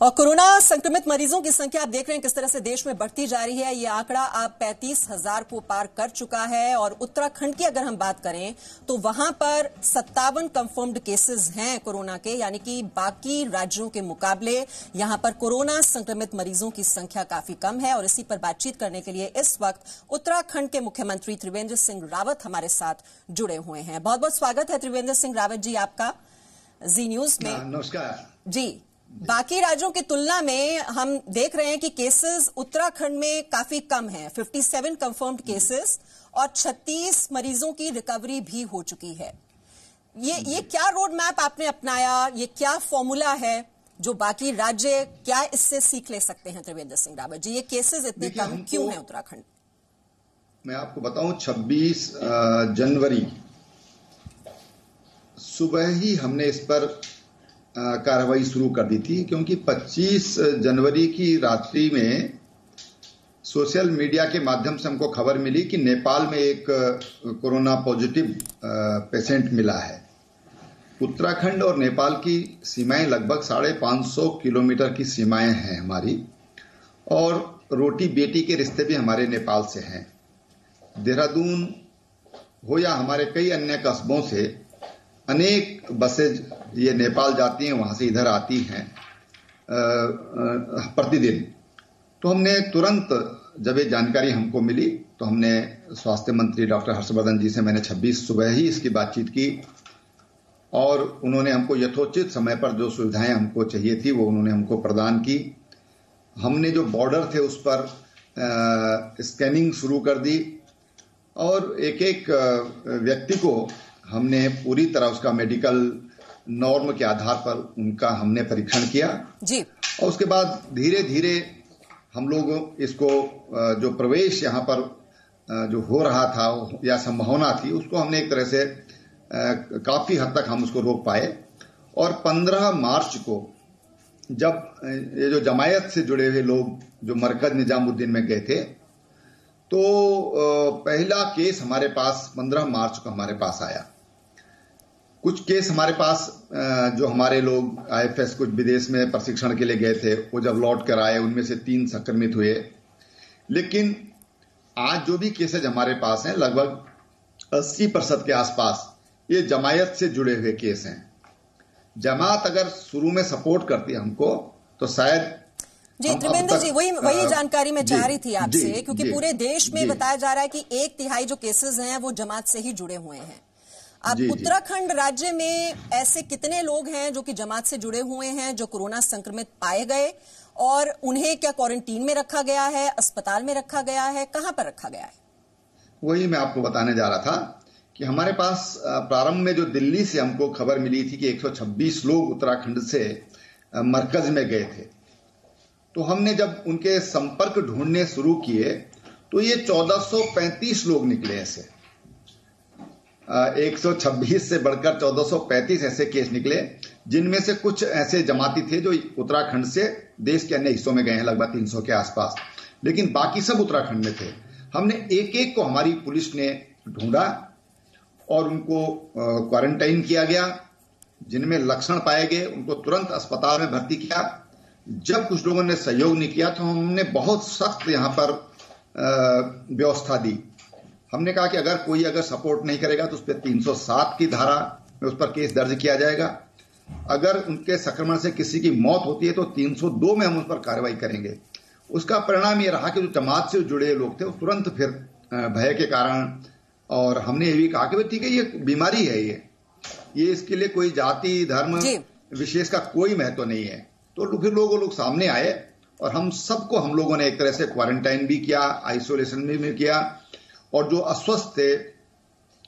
और कोरोना संक्रमित मरीजों की संख्या आप देख रहे हैं किस तरह से देश में बढ़ती जा रही है। ये आंकड़ा अब 35,000 को पार कर चुका है। और उत्तराखंड की अगर हम बात करें तो वहां पर 57 कंफर्म्ड केसेस हैं कोरोना के, यानी कि बाकी राज्यों के मुकाबले यहां पर कोरोना संक्रमित मरीजों की संख्या काफी कम है। और इसी पर बातचीत करने के लिए इस वक्त उत्तराखंड के मुख्यमंत्री त्रिवेंद्र सिंह रावत हमारे साथ जुड़े हुए हैं। बहुत बहुत स्वागत है त्रिवेंद्र सिंह रावत जी आपका जी न्यूज में। नमस्कार जी। बाकी राज्यों की तुलना में हम देख रहे हैं कि केसेस उत्तराखंड में काफी कम हैं, 57 कंफर्म्ड केसेस और 36 मरीजों की रिकवरी भी हो चुकी है। ये क्या रोड मैप आपने अपनाया, ये क्या फॉर्मूला है जो बाकी राज्य क्या इससे सीख ले सकते हैं? त्रिवेंद्र सिंह रावत जी, ये केसेस इतने कम क्यों हैं उत्तराखंड? मैं आपको बताऊं, 26 जनवरी सुबह ही हमने इस पर कार्रवाई शुरू कर दी थी, क्योंकि 25 जनवरी की रात्रि में सोशल मीडिया के माध्यम से हमको खबर मिली कि नेपाल में एक कोरोना पॉजिटिव पेशेंट मिला है। उत्तराखंड और नेपाल की सीमाएं लगभग 550 किलोमीटर की सीमाएं हैं हमारी, और रोटी बेटी के रिश्ते भी हमारे नेपाल से हैं। देहरादून हो या हमारे कई अन्य कस्बों से अनेक बसेज ये नेपाल जाती हैं, वहां से इधर आती हैं प्रतिदिन। तो हमने तुरंत, जब ये जानकारी हमको मिली, तो हमने स्वास्थ्य मंत्री डॉक्टर हर्षवर्धन जी से मैंने 26 सुबह ही इसकी बातचीत की, और उन्होंने हमको यथोचित समय पर जो सुविधाएं हमको चाहिए थी वो उन्होंने हमको प्रदान की। हमने जो बॉर्डर थे उस पर स्कैनिंग शुरू कर दी, और एक एक व्यक्ति को हमने पूरी तरह उसका मेडिकल नॉर्म के आधार पर उनका हमने परीक्षण किया जी। और उसके बाद धीरे धीरे हम लोग इसको जो प्रवेश यहाँ पर जो हो रहा था या संभावना थी, उसको हमने एक तरह से काफी हद तक हम उसको रोक पाए। और 15 मार्च को जब ये जो जमायत से जुड़े हुए लोग जो मरकज निजामुद्दीन में गए थे, तो पहला केस हमारे पास 15 मार्च को हमारे पास आया। कुछ केस हमारे पास जो हमारे लोग आईएफएस कुछ विदेश में प्रशिक्षण के लिए गए थे, वो जब लौट कर आए उनमें से 3 संक्रमित हुए। लेकिन आज जो भी केसेज हमारे पास हैं, लगभग 80% के आसपास ये जमायत से जुड़े हुए केस हैं। जमात अगर शुरू में सपोर्ट करती है हमको, तो शायद जी। त्रिवेंद्र जी, वही जानकारी मैं चाह रही थी आपसे, क्योंकि पूरे देश में बताया जा रहा है कि 1/3 जो केसेस हैं वो जमात से ही जुड़े हुए हैं। अब उत्तराखंड राज्य में ऐसे कितने लोग हैं जो कि जमात से जुड़े हुए हैं, जो कोरोना संक्रमित पाए गए, और उन्हें क्या क्वारंटीन में रखा गया है, अस्पताल में रखा गया है, कहां पर रखा गया है? वही मैं आपको बताने जा रहा था कि हमारे पास प्रारंभ में जो दिल्ली से हमको खबर मिली थी कि 126 लोग उत्तराखंड से मरकज में गए थे, तो हमने जब उनके संपर्क ढूंढने शुरू किए तो ये 1435 लोग निकले। ऐसे 126 से बढ़कर 1435 ऐसे केस निकले, जिनमें से कुछ ऐसे जमाती थे जो उत्तराखंड से देश के अन्य हिस्सों में गए हैं, लगभग 300 के आसपास, लेकिन बाकी सब उत्तराखंड में थे। हमने एक एक को हमारी पुलिस ने ढूंढा और उनको क्वारंटाइन किया गया। जिनमें लक्षण पाए गए उनको तुरंत अस्पताल में भर्ती किया। जब कुछ लोगों ने सहयोग नहीं किया तो हमने बहुत सख्त यहां पर व्यवस्था दी। हमने कहा कि अगर कोई सपोर्ट नहीं करेगा तो उस पर 307 की धारा में उस पर केस दर्ज किया जाएगा। अगर उनके संक्रमण से किसी की मौत होती है तो 302 में हम उस पर कार्रवाई करेंगे। उसका परिणाम ये रहा कि जो जमात से जुड़े लोग थे वो तुरंत फिर भय के कारण, और हमने ये भी कहा कि भाई ठीक है, ये बीमारी है, ये इसके लिए कोई जाति धर्म विशेष का कोई महत्व नहीं है। तो फिर लोग सामने आए और हम लोगों ने एक तरह से क्वारंटाइन भी किया, आइसोलेशन में भी किया, और जो अस्वस्थ थे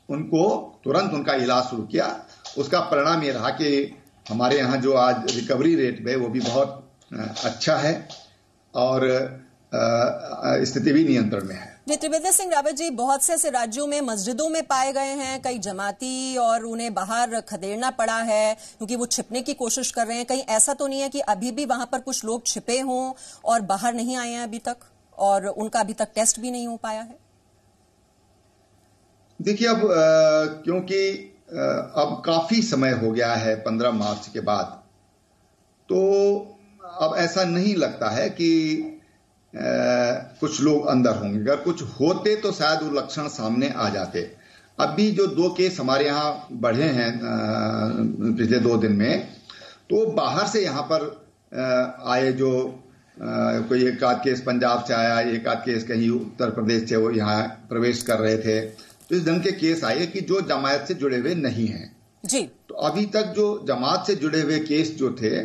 उनको तुरंत उनका इलाज शुरू किया। उसका परिणाम ये रहा कि हमारे यहाँ जो आज रिकवरी रेट है वो भी बहुत अच्छा है, और स्थिति भी नियंत्रण में है। त्रिवेंद्र सिंह रावत जी, बहुत से ऐसे राज्यों में मस्जिदों में पाए गए हैं कई जमाती, और उन्हें बाहर खदेड़ना पड़ा है क्योंकि वो छिपने की कोशिश कर रहे हैं। कहीं ऐसा तो नहीं है कि अभी भी वहां पर कुछ लोग छिपे हों और बाहर नहीं आए हैं अभी तक, और उनका अभी तक टेस्ट भी नहीं हो पाया है? देखिए, अब क्योंकि अब काफी समय हो गया है 15 मार्च के बाद, तो अब ऐसा नहीं लगता है कि कुछ लोग अंदर होंगे। अगर कुछ होते तो शायद वो लक्षण सामने आ जाते। अभी जो 2 केस हमारे यहाँ बढ़े हैं पिछले 2 दिन में, तो बाहर से यहाँ पर आए जो कोई एक आध केस पंजाब से आया, एक आध केस कहीं उत्तर प्रदेश से वो यहाँ प्रवेश कर रहे थे, तो इस ढंग के केस आए कि जो जमात से जुड़े हुए नहीं हैं जी। तो अभी तक जो जमात से जुड़े हुए केस जो थे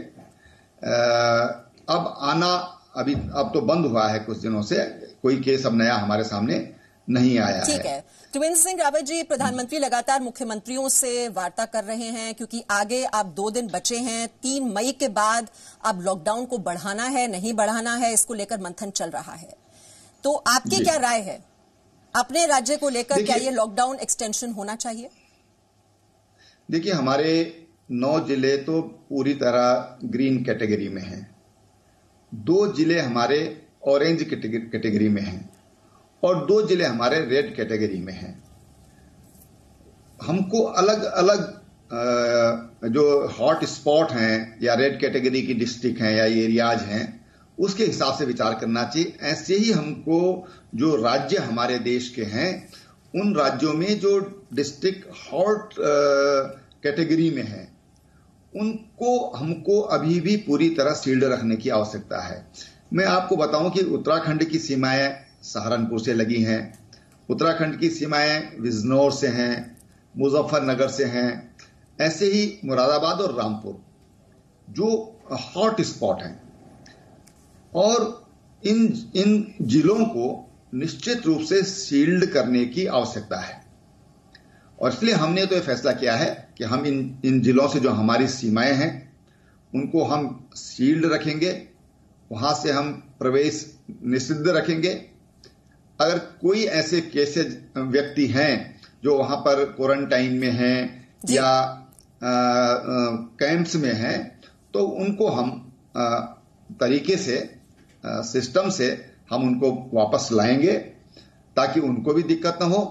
अब आना अब तो बंद हुआ है कुछ दिनों से, कोई केस अब नया हमारे सामने नहीं आया है। ठीक है। त्रिवेंद्र सिंह रावत जी, प्रधानमंत्री लगातार मुख्यमंत्रियों से वार्ता कर रहे हैं क्योंकि आगे अब 2 दिन बचे हैं। 3 मई के बाद अब लॉकडाउन को बढ़ाना है नहीं बढ़ाना है, इसको लेकर मंथन चल रहा है। तो आपकी क्या राय है अपने राज्य को लेकर? क्या ये लॉकडाउन एक्सटेंशन होना चाहिए? देखिए, हमारे 9 जिले तो पूरी तरह ग्रीन कैटेगरी में हैं, 2 जिले हमारे ऑरेंज कैटेगरी में हैं और 2 जिले हमारे रेड कैटेगरी में हैं। हमको अलग अलग जो हॉट स्पॉट हैं या रेड कैटेगरी की डिस्ट्रिक्ट हैं या एरियाज हैं उसके हिसाब से विचार करना चाहिए। ऐसे ही हमको जो राज्य हमारे देश के हैं उन राज्यों में जो डिस्ट्रिक्ट हॉट कैटेगरी में है उनको हमको अभी भी पूरी तरह सील्ड रखने की आवश्यकता है। मैं आपको बताऊं कि उत्तराखंड की सीमाएं सहारनपुर से लगी हैं, उत्तराखंड की सीमाएं बिजनौर से हैं, मुजफ्फरनगर से हैं, ऐसे ही मुरादाबाद और रामपुर जो हॉट स्पॉट हैं और इन जिलों को निश्चित रूप से सील्ड करने की आवश्यकता है। और इसलिए हमने तो यह फैसला किया है कि हम इन जिलों से जो हमारी सीमाएं हैं उनको हम सील्ड रखेंगे, वहां से हम प्रवेश निषिद्ध रखेंगे। अगर कोई ऐसे केसेज व्यक्ति हैं जो वहां पर क्वारंटाइन में हैं या कैंप्स में हैं तो उनको हम तरीके से सिस्टम से हम उनको वापस लाएंगे ताकि उनको भी दिक्कत न हो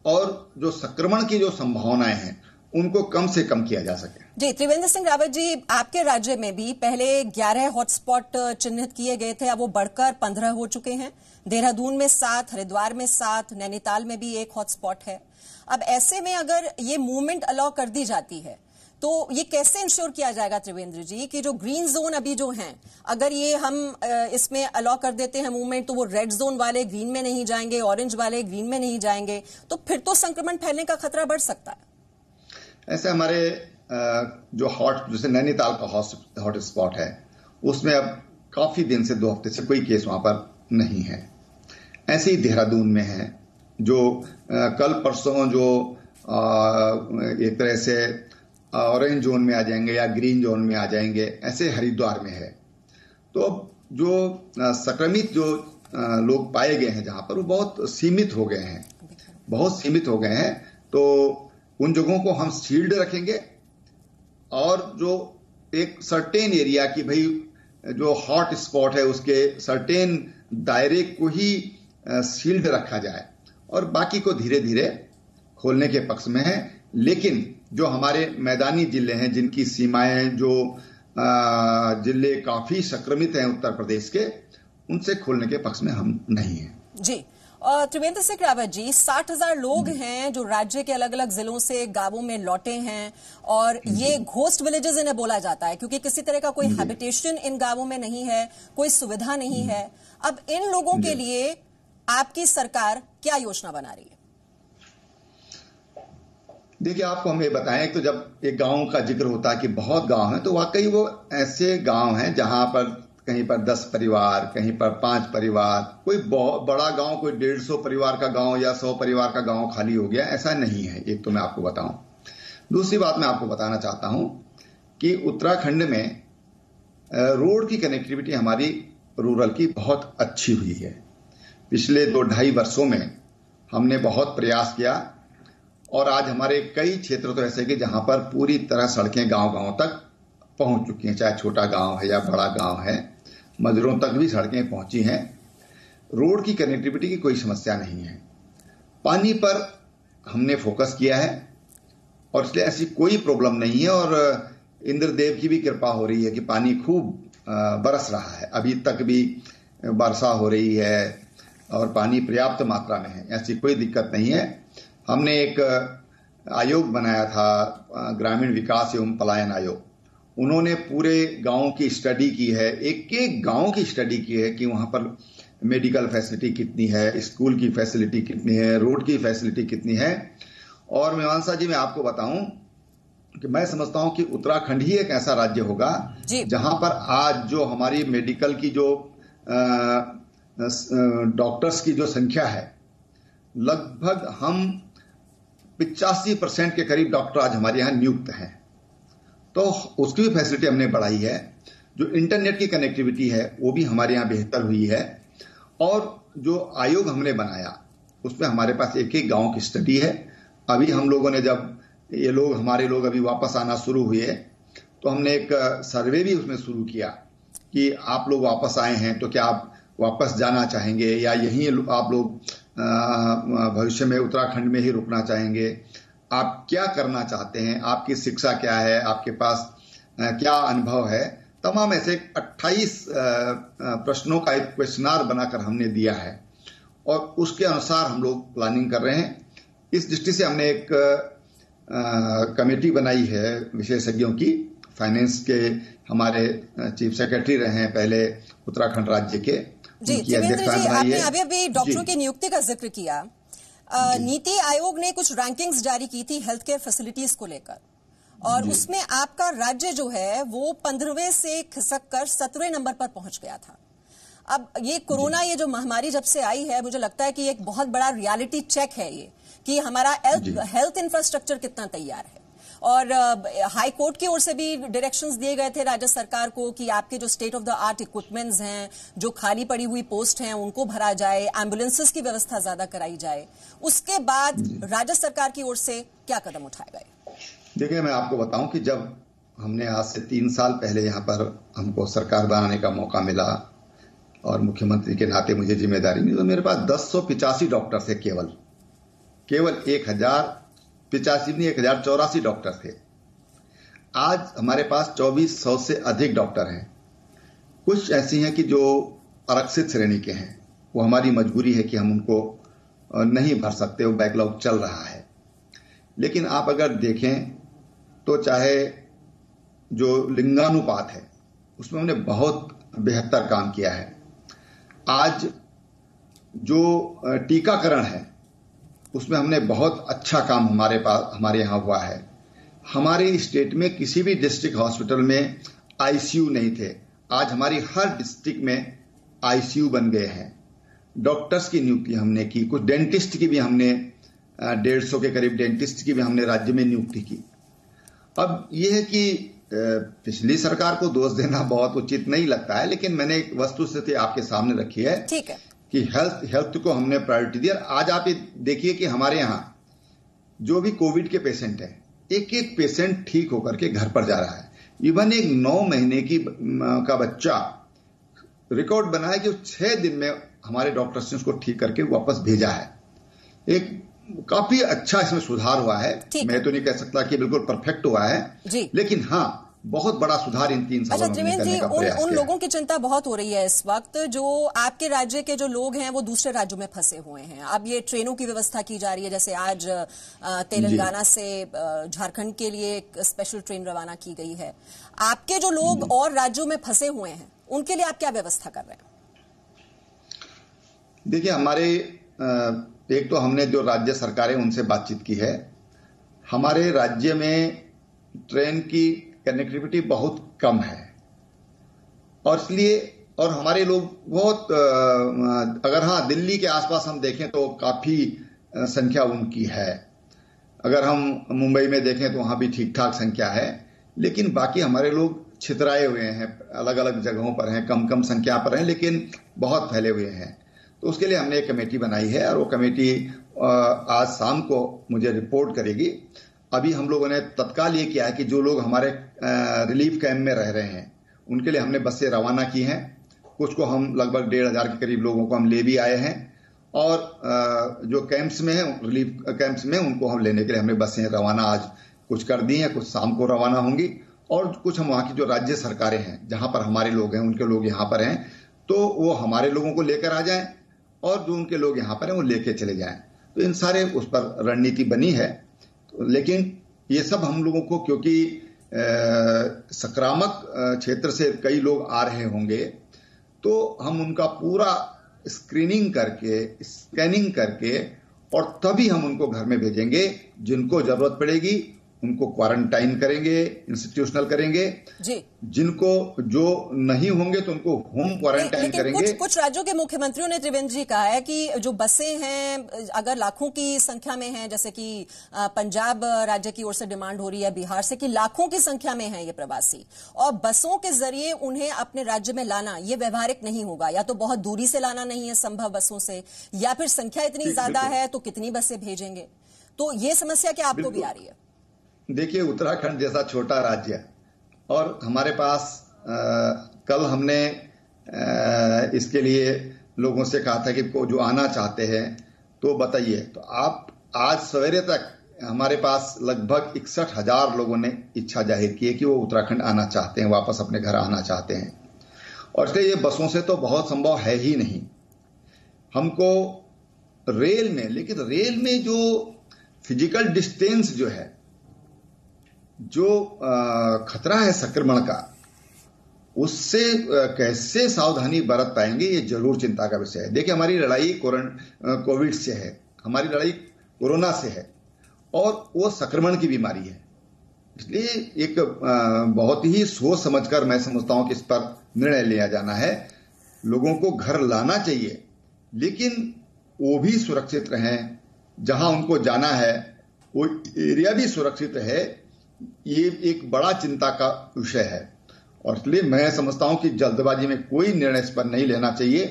और जो संक्रमण की जो संभावनाएं हैं उनको कम से कम किया जा सके। जी, त्रिवेंद्र सिंह रावत जी, आपके राज्य में भी पहले 11 हॉटस्पॉट चिन्हित किए गए थे, अब वो बढ़कर 15 हो चुके हैं। देहरादून में 7, हरिद्वार में 7, नैनीताल में भी 1 हॉटस्पॉट है। अब ऐसे में अगर ये मूवमेंट अलाउ कर दी जाती है तो ये कैसे इंश्योर किया जाएगा त्रिवेंद्र जी कि जो ग्रीन जोन अभी जो हैं, अगर ये हम इसमें अलाउ कर देते हैं मूवमेंट तो वो रेड जोन वाले ग्रीन में नहीं जाएंगे, ऑरेंज वाले ग्रीन में नहीं जाएंगे, तो फिर तो संक्रमण फैलने का खतरा बढ़ सकता है। ऐसे हमारे जो जैसे नैनीताल का हॉट स्पॉट है उसमें अब काफी दिन से 2 हफ्ते से कोई केस वहां पर नहीं है। ऐसे ही देहरादून में है जो कल परसों जो एक तरह से ऑरेंज जोन में आ जाएंगे या ग्रीन जोन में आ जाएंगे, ऐसे हरिद्वार में है। तो जो संक्रमित जो लोग पाए गए हैं जहां पर वो बहुत सीमित हो गए हैं, बहुत सीमित हो गए हैं। तो उन जगहों को हम सील्ड रखेंगे और जो एक सर्टेन एरिया की भाई जो हॉट स्पॉट है उसके सर्टेन दायरे को ही सील्ड रखा जाए और बाकी को धीरे धीरे खोलने के पक्ष में है। लेकिन जो हमारे मैदानी जिले हैं जिनकी सीमाएं जो जिले काफी संक्रमित हैं उत्तर प्रदेश के, उनसे खोलने के पक्ष में हम नहीं हैं। जी, त्रिवेंद्र सिंह रावत जी, 60,000 लोग हैं जो राज्य के अलग अलग जिलों से गांवों में लौटे हैं और ये घोस्ट विलेजेस इन्हें बोला जाता है क्योंकि किसी तरह का कोई हैबिटेशन इन गांवों में नहीं है, कोई सुविधा नहीं है। अब इन लोगों के लिए आपकी सरकार क्या योजना बना रही है? देखिए, आपको हम ये बताएं तो जब एक गांव का जिक्र होता है कि बहुत गांव हैं, तो वाकई वो ऐसे गांव हैं जहां पर कहीं पर 10 परिवार, कहीं पर 5 परिवार, कोई बहुत बड़ा गांव, कोई 150 परिवार का गांव या 100 परिवार का गांव खाली हो गया, ऐसा नहीं है। एक तो मैं आपको बताऊं। दूसरी बात मैं आपको बताना चाहता हूं कि उत्तराखंड में रोड की कनेक्टिविटी हमारी रूरल की बहुत अच्छी हुई है। पिछले 2-2.5 वर्षों में हमने बहुत प्रयास किया और आज हमारे कई क्षेत्र तो ऐसे कि जहां पर पूरी तरह सड़कें गांव-गांव तक पहुंच चुकी हैं, चाहे छोटा गांव है या बड़ा गांव है, मजरों तक भी सड़कें पहुंची हैं। रोड की कनेक्टिविटी की कोई समस्या नहीं है। पानी पर हमने फोकस किया है और इसलिए ऐसी कोई प्रॉब्लम नहीं है और इंद्रदेव की भी कृपा हो रही है कि पानी खूब बरस रहा है। अभी तक भी वर्षा हो रही है और पानी पर्याप्त मात्रा में है, ऐसी कोई दिक्कत नहीं है। हमने एक आयोग बनाया था, ग्रामीण विकास एवं पलायन आयोग। उन्होंने पूरे गांव की स्टडी की है, एक एक गांव की स्टडी की है कि वहां पर मेडिकल फैसिलिटी कितनी है, स्कूल की फैसिलिटी कितनी है, रोड की फैसिलिटी कितनी है। और मीमांसा जी, मैं आपको बताऊं कि मैं समझता हूं कि उत्तराखंड ही एक ऐसा राज्य होगा जहां पर आज जो हमारी मेडिकल की जो डॉक्टर्स की जो संख्या है, लगभग हम 85% के करीब डॉक्टर आज हमारे यहां नियुक्त हैं। तो उसकी भी फैसिलिटी हमने बढ़ाई है। जो इंटरनेट की कनेक्टिविटी है वो भी हमारे यहां बेहतर हुई है। और जो आयोग हमने बनाया उसमें हमारे पास एक एक गांव की स्टडी है। अभी हम लोगों ने, जब ये लोग हमारे लोग अभी वापस आना शुरू हुए, तो हमने एक सर्वे भी उसमें शुरू किया कि आप लोग वापस आए हैं तो क्या आप वापस जाना चाहेंगे या यहीं आप लोग भविष्य में उत्तराखंड में ही रुकना चाहेंगे, आप क्या करना चाहते हैं, आपकी शिक्षा क्या है, आपके पास क्या अनुभव है। तमाम ऐसे 28 प्रश्नों का एक क्वेश्चनार बनाकर हमने दिया है और उसके अनुसार हम लोग प्लानिंग कर रहे हैं। इस दृष्टि से हमने एक कमेटी बनाई है विशेषज्ञों की। फाइनेंस के हमारे चीफ सेक्रेटरी रहे हैं पहले उत्तराखंड राज्य के। जी देवेंद्र जी, आपने अभी डॉक्टरों की नियुक्ति का जिक्र किया। नीति आयोग ने कुछ रैंकिंग्स जारी की थी हेल्थ केयर फैसिलिटीज को लेकर, और उसमें आपका राज्य जो है वो 15वें से खिसक कर 17वें नंबर पर पहुंच गया था। अब ये कोरोना, ये जो महामारी जब से आई है, मुझे लगता है कि एक बहुत बड़ा रियलिटी चेक है ये कि हमारा हेल्थ इंफ्रास्ट्रक्चर कितना तैयार है। और हाई कोर्ट की ओर से भी डायरेक्शंस दिए गए थे राज्य सरकार को कि आपके जो state of the art equipments हैं, जो खाली पड़ी हुई पोस्ट हैं, उनको भरा जाए, एम्बुलेंसेस की व्यवस्था ज्यादा कराई जाए। उसके बाद राज्य सरकार की ओर से क्या कदम उठाए गए? देखिए, मैं आपको बताऊं कि जब हमने आज से 3 साल पहले यहाँ पर हमको सरकार बनाने का मौका मिला और मुख्यमंत्री के नाते मुझे जिम्मेदारी मिली, तो मेरे पास 1085 डॉक्टर थे। केवल 1084 डॉक्टर थे। आज हमारे पास 2400 से अधिक डॉक्टर हैं। कुछ ऐसी हैं कि जो आरक्षित श्रेणी के हैं, वो हमारी मजबूरी है कि हम उनको नहीं भर सकते, वो बैकलॉग चल रहा है। लेकिन आप अगर देखें तो चाहे जो लिंगानुपात है उसमें हमने बहुत बेहतर काम किया है। आज जो टीकाकरण है उसमें हमने बहुत अच्छा काम हमारे यहाँ हुआ है। हमारे स्टेट में किसी भी डिस्ट्रिक्ट हॉस्पिटल में आईसीयू नहीं थे, आज हमारी हर डिस्ट्रिक्ट में आईसीयू बन गए हैं। डॉक्टर्स की नियुक्ति हमने की, कुछ डेंटिस्ट की भी हमने 150 के करीब डेंटिस्ट की भी हमने राज्य में नियुक्ति की। अब यह है कि पिछली सरकार को दोष देना बहुत उचित नहीं लगता है, लेकिन मैंने एक वस्तुस्थिति आपके सामने रखी है। ठीक है कि हेल्थ को हमने प्रायोरिटी दी। आज आप ये देखिए कि हमारे यहां जो भी कोविड के पेशेंट हैं, एक एक पेशेंट ठीक होकर के घर पर जा रहा है। इवन एक 9 महीने का बच्चा रिकॉर्ड बना है कि 6 दिन में हमारे डॉक्टर्स ने उसको ठीक करके वापस भेजा है। एक काफी अच्छा इसमें सुधार हुआ है। मैं तो नहीं कह सकता कि बिल्कुल परफेक्ट हुआ है, लेकिन हाँ, बहुत बड़ा सुधार इन 3 सालों में करने का प्रयास किया। उन लोगों की चिंता बहुत हो रही है इस वक्त, जो आपके राज्य के जो लोग हैं वो दूसरे राज्यों में फंसे हुए हैं। अब ये ट्रेनों की व्यवस्था की जा रही है, जैसे आज तेलंगाना से झारखंड के लिए एक स्पेशल ट्रेन रवाना की गई है। आपके जो लोग और राज्यों में फंसे हुए हैं उनके लिए आप क्या व्यवस्था कर रहे हैं? देखिए, हमारे एक तो हमने जो राज्य सरकारें उनसे बातचीत की है। हमारे राज्य में ट्रेन की कनेक्टिविटी बहुत कम है और इसलिए, और हमारे लोग बहुत अगर हाँ दिल्ली के आसपास हम देखें तो काफी संख्या उनकी है। अगर हम मुंबई में देखें तो वहां भी ठीक ठाक संख्या है, लेकिन बाकी हमारे लोग छितराए हुए हैं, अलग अलग जगहों पर हैं, कम कम संख्या पर हैं, लेकिन बहुत फैले हुए हैं। तो उसके लिए हमने एक कमेटी बनाई है और वो कमेटी आज शाम को मुझे रिपोर्ट करेगी। अभी हम लोगों ने तत्काल ये किया है कि जो लोग हमारे रिलीफ कैंप में रह रहे हैं उनके लिए हमने बसें रवाना की हैं। कुछ को हम लगभग 1,500 के करीब लोगों को हम ले भी आए हैं और जो कैंप्स में है, रिलीफ कैंप्स में, उनको हम लेने के लिए हमने बसें रवाना आज कुछ कर दी हैं, कुछ शाम को रवाना होंगी और कुछ हम वहां की जो राज्य सरकारें हैं जहां पर हमारे लोग हैं उनके लोग यहां पर हैं, तो वो हमारे लोगों को लेकर आ जाएं और जो उनके लोग यहां पर हैं वो लेके चले जाएं। तो इन सारे उस पर रणनीति बनी है। लेकिन ये सब हम लोगों को, क्योंकि संक्रामक क्षेत्र से कई लोग आ रहे होंगे, तो हम उनका पूरा स्क्रीनिंग करके, स्कैनिंग करके और तभी हम उनको घर में भेजेंगे। जिनको जरूरत पड़ेगी उनको क्वारंटाइन करेंगे, इंस्टीट्यूशनल करेंगे जी। जिनको जो नहीं होंगे तो उनको होम क्वारंटाइन करेंगे। कुछ राज्यों के मुख्यमंत्रियों ने, त्रिवेंद्र जी, कहा है कि जो बसें हैं अगर लाखों की संख्या में हैं, जैसे कि पंजाब राज्य की ओर से डिमांड हो रही है, बिहार से, कि लाखों की संख्या में हैं ये प्रवासी, और बसों के जरिए उन्हें अपने राज्य में लाना ये व्यवहारिक नहीं होगा। या तो बहुत दूरी से लाना नहीं है संभव बसों से, या फिर संख्या इतनी ज्यादा है तो कितनी बसें भेजेंगे। तो ये समस्या क्या आपको भी आ रही है? देखिए, उत्तराखंड जैसा छोटा राज्य और हमारे पास कल हमने इसके लिए लोगों से कहा था कि जो आना चाहते हैं तो बताइए। तो आप आज सवेरे तक हमारे पास लगभग 61,000 लोगों ने इच्छा जाहिर की है कि वो उत्तराखंड आना चाहते हैं, वापस अपने घर आना चाहते हैं। और इसलिए ये बसों से तो बहुत संभव है ही नहीं। हमको रेल में, लेकिन रेल में जो फिजिकल डिस्टेंस जो है, जो खतरा है संक्रमण का, उससे कैसे सावधानी बरत पाएंगे, ये जरूर चिंता का विषय है। देखिए, हमारी लड़ाई कोविड से है, हमारी लड़ाई कोरोना से है, और वो संक्रमण की बीमारी है। इसलिए एक बहुत ही सोच समझकर मैं समझता हूं कि इस पर निर्णय लिया जाना है। लोगों को घर लाना चाहिए, लेकिन वो भी सुरक्षित रहें, जहां उनको जाना है वो एरिया भी सुरक्षित है। ये एक बड़ा चिंता का विषय है, और इसलिए मैं समझता हूं कि जल्दबाजी में कोई निर्णय इस पर नहीं लेना चाहिए।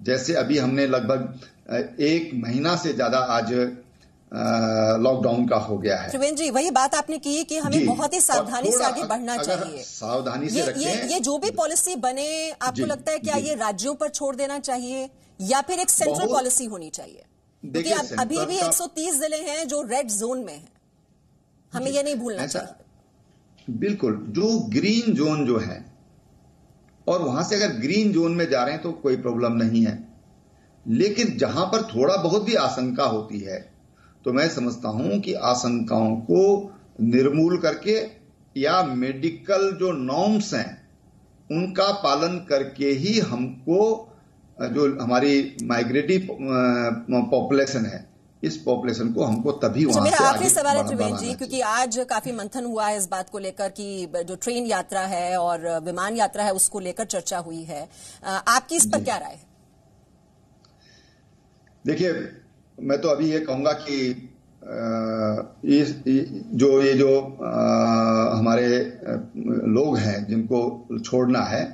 जैसे अभी हमने लगभग 1 महीना से ज्यादा आज लॉकडाउन का हो गया है। त्रिवेंद्र जी, वही बात आपने की कि हमें बहुत ही सावधानी से आगे बढ़ना चाहिए। सावधानी से रखें। ये जो भी पॉलिसी बने, आपको लगता है क्या ये राज्यों पर छोड़ देना चाहिए या फिर एक सेंट्रल पॉलिसी होनी चाहिए? क्योंकि अभी भी 130 जिले हैं जो रेड जोन में हैं, हमें ये नहीं भूलना चाहिए। बिल्कुल, जो ग्रीन जोन जो है, और वहां से अगर ग्रीन जोन में जा रहे हैं तो कोई प्रॉब्लम नहीं है, लेकिन जहां पर थोड़ा बहुत भी आशंका होती है तो मैं समझता हूं कि आशंकाओं को निर्मूल करके या मेडिकल जो नॉर्म्स हैं उनका पालन करके ही हमको, जो हमारी माइग्रेटिव पॉपुलेशन है, इस पॉपुलेशन को हमको तभी वहां से मेरा आखिरी सवाल है त्रिवेंद्र जी, क्योंकि आज काफी मंथन हुआ है इस बात को लेकर कि जो ट्रेन यात्रा है और विमान यात्रा है उसको लेकर चर्चा हुई है, आपकी इस पर क्या राय है? देखिए, मैं तो अभी ये कहूंगा कि ये जो हमारे लोग हैं जिनको छोड़ना है,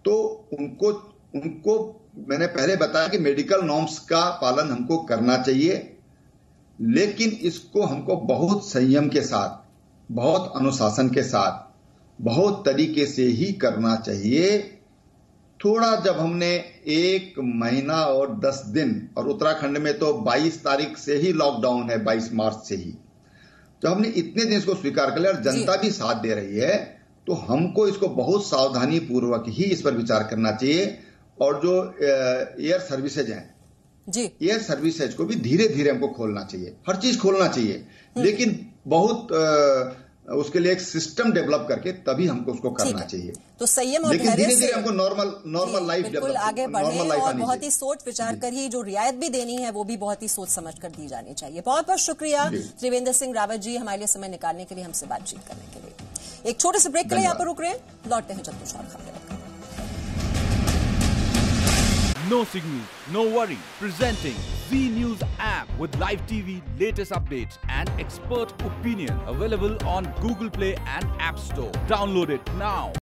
तो उनको मैंने पहले बताया कि मेडिकल नॉर्म्स का पालन हमको करना चाहिए, लेकिन इसको हमको बहुत संयम के साथ, बहुत अनुशासन के साथ, बहुत तरीके से ही करना चाहिए। थोड़ा जब हमने 1 महीना और 10 दिन, और उत्तराखंड में तो 22 तारीख से ही लॉकडाउन है, 22 मार्च से ही, जब हमने इतने दिन इसको स्वीकार कर लिया और जनता भी साथ दे रही है, तो हमको इसको बहुत सावधानी पूर्वक ही इस पर विचार करना चाहिए। और जो एयर सर्विसेज हैं जी, एयर सर्विसेज को भी धीरे धीरे हमको खोलना चाहिए, हर चीज खोलना चाहिए, लेकिन बहुत उसके लिए एक सिस्टम डेवलप करके तभी हमको उसको करना चाहिए। तो संयम और लेकिन धीरे धीरे हमको नॉर्मल लाइफ बिल्कुल आगे बढ़े, और बहुत ही सोच विचार कर ही जो रियायत भी देनी है वो भी बहुत ही सोच समझ कर दी जानी चाहिए। बहुत बहुत शुक्रिया त्रिवेंद्र सिंह रावत जी, हमारे लिए समय निकालने के लिए, हमसे बातचीत करने के लिए। एक छोटे से ब्रेक के लिए यहाँ पर रुक रहे हैं, लौटते हैं जब कुछ और खबरें। No signal, no worry. Presenting Z News app with live TV, latest updates and expert opinion. Available on Google Play and App Store. Download it now.